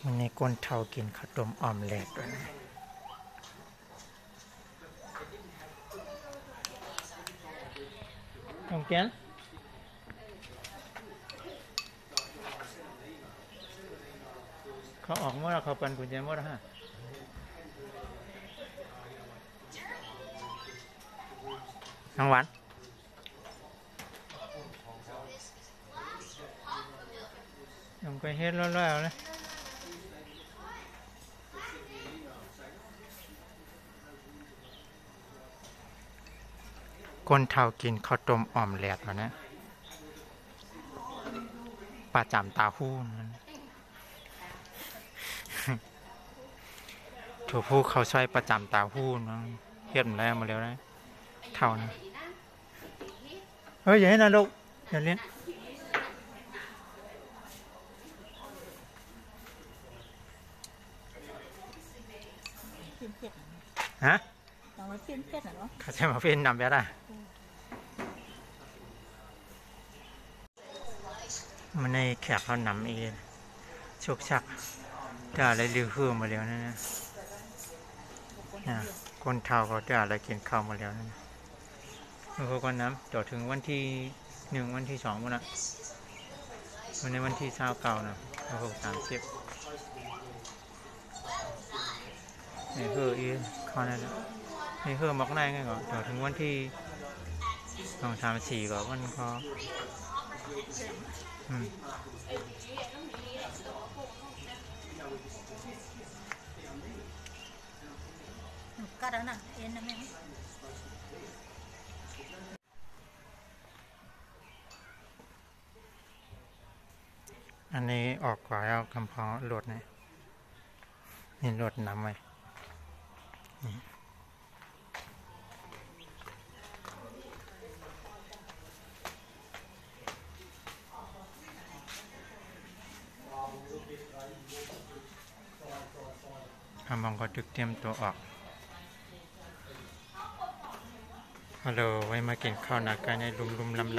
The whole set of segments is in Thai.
มันในก้นเท่ากินข้าวต้มออมเล็ตด้วยนะต้องเกียนเขาออกเมื่อเขาปันกุญแจเมื่อฮะน้องหวานยังไปเฮ็ดแล้วเลยคนเท่ากินข้าวต้มออมเล็ตวะนะประจำตาหู้นั่นถูกผู้เขาใช้ประจำตาหู้นะเฮ็ดแล้วมาแล้วนะเท่านะเฮ้ยอย่าให้นะลูกอย่าเล่นฮะเขาใช้มาเป็นนำไปได้มันในแขกเขานำเองชกชักจะอะไรลือฮือมาแล้วนะคนเท่าเขาจะอะไรกินข้าวมาแล้วนะเขาก็น้ำต่อถึงวันที่1วันที่2วันละวันในวันที่29นะ30นี่คืออีข้าวนั่นแหละนี่คือมักได้ไงก่อนต่อถึงวันที่2 3 4ก็วันเขากัดนะเอ็นนะแม่อันนี้ออกกว่าเอากำเพาหลดนะนี่หลดน้ำไว้มองก็ตึกเตรียมตัวออกฮัลโหลไว้มากินข้าวหนักกันในลุมลำ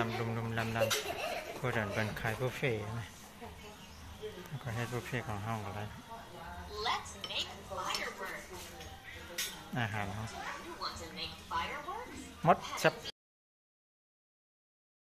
ผู้เดินเป็นขายบุฟเฟ่ไหมก็ให้บุฟเฟ่ของห้องอะไรอาหารมดซับ